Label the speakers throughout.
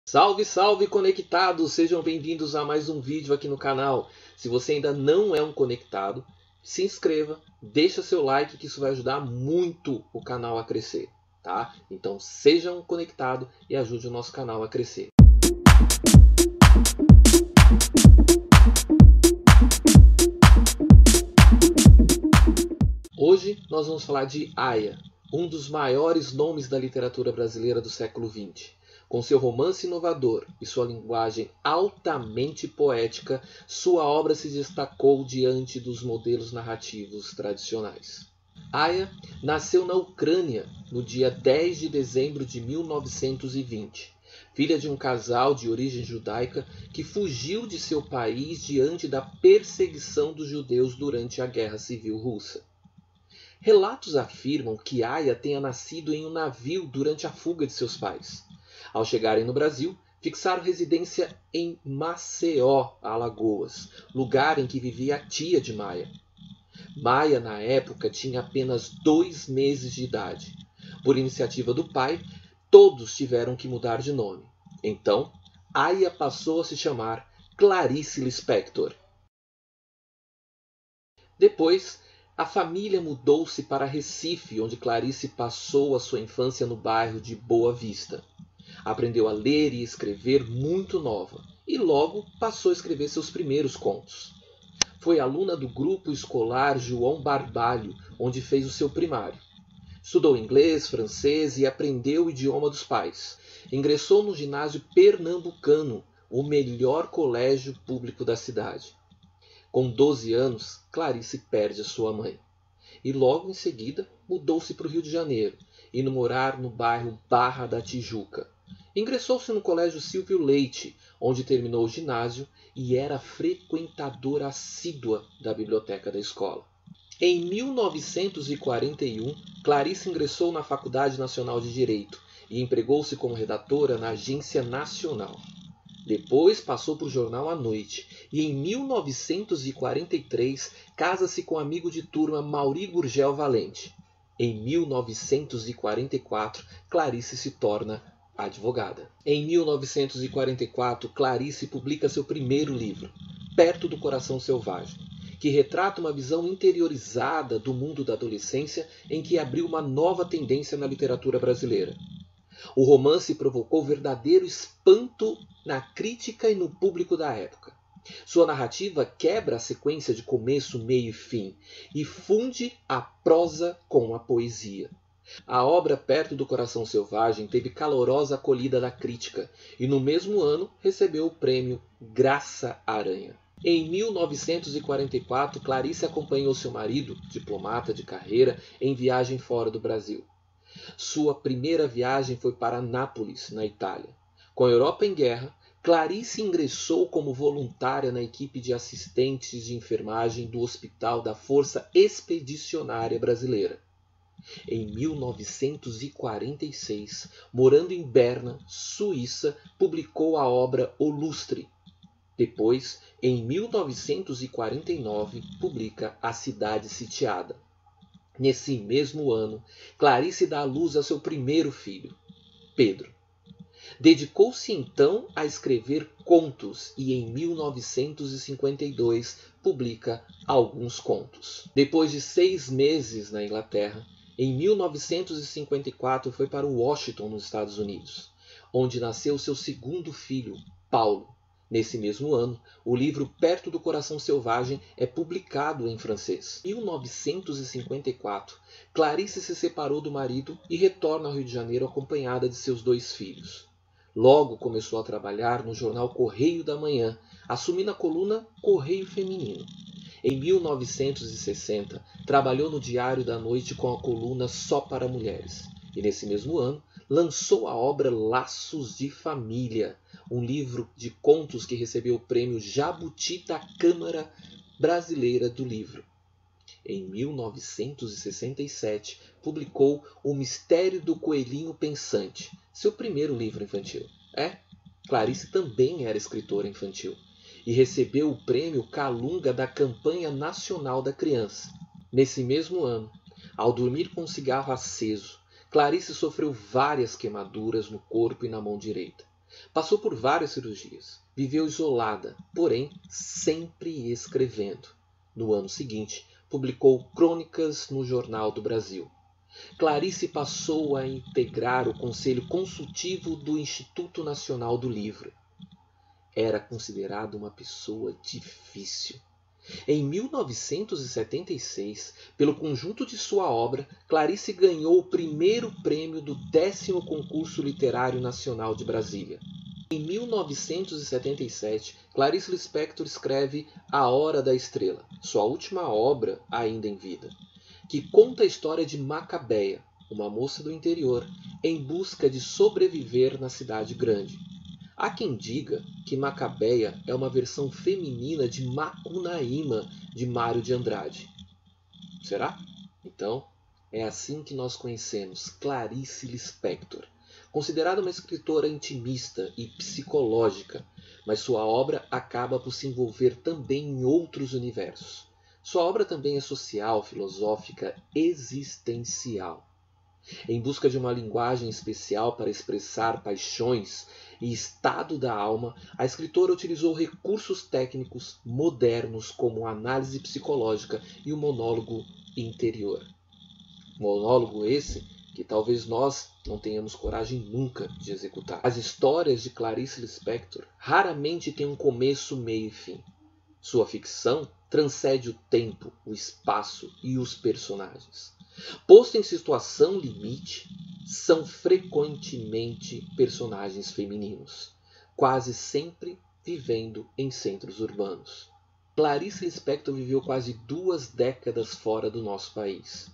Speaker 1: Salve, salve conectados! Sejam bem-vindos a mais um vídeo aqui no canal. Se você ainda não é um conectado, se inscreva, deixa seu like que isso vai ajudar muito o canal a crescer, tá? Então seja um conectado e ajude o nosso canal a crescer. Hoje nós vamos falar de Aya, um dos maiores nomes da literatura brasileira do século XX. Com seu romance inovador e sua linguagem altamente poética, sua obra se destacou diante dos modelos narrativos tradicionais. Aya nasceu na Ucrânia no dia 10 de dezembro de 1920, filha de um casal de origem judaica que fugiu de seu país diante da perseguição dos judeus durante a Guerra Civil Russa. Relatos afirmam que Aya tenha nascido em um navio durante a fuga de seus pais. Ao chegarem no Brasil, fixaram residência em Maceió, Alagoas, lugar em que vivia a tia de Maia. Maia, na época, tinha apenas 2 meses de idade. Por iniciativa do pai, todos tiveram que mudar de nome. Então, Aya passou a se chamar Clarice Lispector. Depois, a família mudou-se para Recife, onde Clarice passou a sua infância no bairro de Boa Vista. Aprendeu a ler e escrever muito nova e logo passou a escrever seus primeiros contos. Foi aluna do grupo escolar João Barbalho, onde fez o seu primário. Estudou inglês, francês e aprendeu o idioma dos pais. Ingressou no ginásio pernambucano, o melhor colégio público da cidade. Com 12 anos, Clarice perde a sua mãe. E logo em seguida mudou-se para o Rio de Janeiro, indo morar no bairro Barra da Tijuca. Ingressou-se no Colégio Silvio Leite, onde terminou o ginásio e era frequentadora assídua da biblioteca da escola. Em 1941, Clarice ingressou na Faculdade Nacional de Direito e empregou-se como redatora na Agência Nacional. Depois passou para o jornal à noite e em 1943 casa-se com o amigo de turma Mauri Gurgel Valente. Em 1944, Clarice se torna advogada. Em 1944, Clarice publica seu primeiro livro, Perto do Coração Selvagem, que retrata uma visão interiorizada do mundo da adolescência em que abriu uma nova tendência na literatura brasileira. O romance provocou verdadeiro espanto na crítica e no público da época. Sua narrativa quebra a sequência de começo, meio e fim e funde a prosa com a poesia. A obra Perto do Coração Selvagem teve calorosa acolhida da crítica e no mesmo ano recebeu o prêmio Graça Aranha. Em 1944, Clarice acompanhou seu marido, diplomata de carreira, em viagem fora do Brasil. Sua primeira viagem foi para Nápoles, na Itália. Com a Europa em guerra, Clarice ingressou como voluntária na equipe de assistentes de enfermagem do Hospital da Força Expedicionária Brasileira. Em 1946, morando em Berna, Suíça, publicou a obra O Lustre. Depois, em 1949, publica A Cidade Sitiada. Nesse mesmo ano, Clarice dá à luz a seu primeiro filho, Pedro. Dedicou-se então a escrever contos e em 1952 publica alguns contos. Depois de 6 meses na Inglaterra, em 1954 foi para Washington, nos Estados Unidos, onde nasceu seu segundo filho, Paulo. Nesse mesmo ano, o livro Perto do Coração Selvagem é publicado em francês. Em 1954, Clarice se separou do marido e retorna ao Rio de Janeiro acompanhada de seus 2 filhos. Logo começou a trabalhar no jornal Correio da Manhã, assumindo a coluna Correio Feminino. Em 1960, trabalhou no Diário da Noite com a coluna Só para Mulheres. E nesse mesmo ano, lançou a obra Laços de Família, um livro de contos que recebeu o prêmio Jabuti da Câmara Brasileira do Livro. Em 1967, publicou O Mistério do Coelhinho Pensante, seu primeiro livro infantil. Clarice também era escritora infantil e recebeu o prêmio Calunga da Campanha Nacional da Criança. Nesse mesmo ano, ao dormir com um cigarro aceso, Clarice sofreu várias queimaduras no corpo e na mão direita. Passou por várias cirurgias, viveu isolada, porém sempre escrevendo. No ano seguinte, publicou Crônicas no Jornal do Brasil. Clarice passou a integrar o Conselho Consultivo do Instituto Nacional do Livro. Era considerada uma pessoa difícil. Em 1976, pelo conjunto de sua obra, Clarice ganhou o primeiro prêmio do 10º Concurso Literário Nacional de Brasília. Em 1977, Clarice Lispector escreve A Hora da Estrela, sua última obra ainda em vida, que conta a história de Macabeia, uma moça do interior, em busca de sobreviver na cidade grande. Há quem diga que Macabeia é uma versão feminina de Macunaíma, de Mário de Andrade. Será? Então, é assim que nós conhecemos Clarice Lispector, considerada uma escritora intimista e psicológica, mas sua obra acaba por se envolver também em outros universos. Sua obra também é social, filosófica, existencial. Em busca de uma linguagem especial para expressar paixões e estado da alma, a escritora utilizou recursos técnicos modernos como a análise psicológica e o monólogo interior. Monólogo esse que talvez nós não tenhamos coragem nunca de executar. As histórias de Clarice Lispector raramente têm um começo, meio e fim. Sua ficção transcende o tempo, o espaço e os personagens. Posto em situação limite, são frequentemente personagens femininos, quase sempre vivendo em centros urbanos. Clarice Lispector viveu quase 2 décadas fora do nosso país.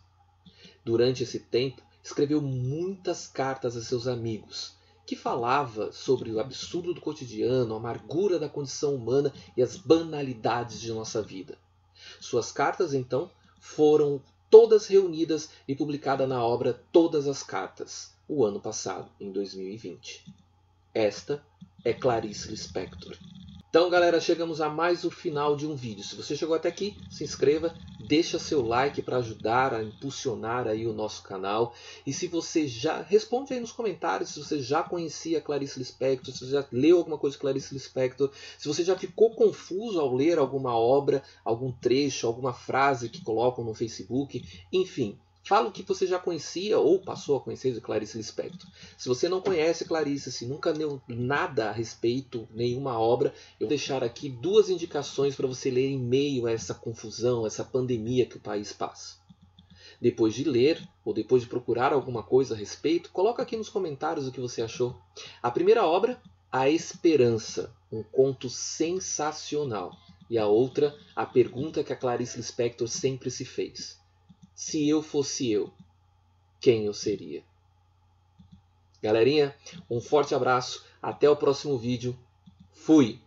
Speaker 1: Durante esse tempo, escreveu muitas cartas a seus amigos, que falava sobre o absurdo do cotidiano, a amargura da condição humana e as banalidades de nossa vida. Suas cartas, então, foram todas reunidas e publicadas na obra Todas as Cartas, o ano passado, em 2020. Esta é Clarice Lispector. Então, galera, chegamos a mais o final de um vídeo. Se você chegou até aqui, se inscreva, deixa seu like para ajudar a impulsionar aí o nosso canal. E se você já... responde aí nos comentários se você já conhecia Clarice Lispector, se você já leu alguma coisa de Clarice Lispector, se você já ficou confuso ao ler alguma obra, algum trecho, alguma frase que colocam no Facebook, enfim. Fala o que você já conhecia ou passou a conhecer de Clarice Lispector. Se você não conhece Clarice, se nunca leu nada a respeito, nenhuma obra, eu vou deixar aqui 2 indicações para você ler em meio a essa confusão, essa pandemia que o país passa. Depois de ler ou depois de procurar alguma coisa a respeito, coloca aqui nos comentários o que você achou. A primeira obra, A Esperança, um conto sensacional. E a outra, a pergunta que a Clarice Lispector sempre se fez. Se eu fosse eu, quem eu seria? Galerinha, um forte abraço, até o próximo vídeo. Fui!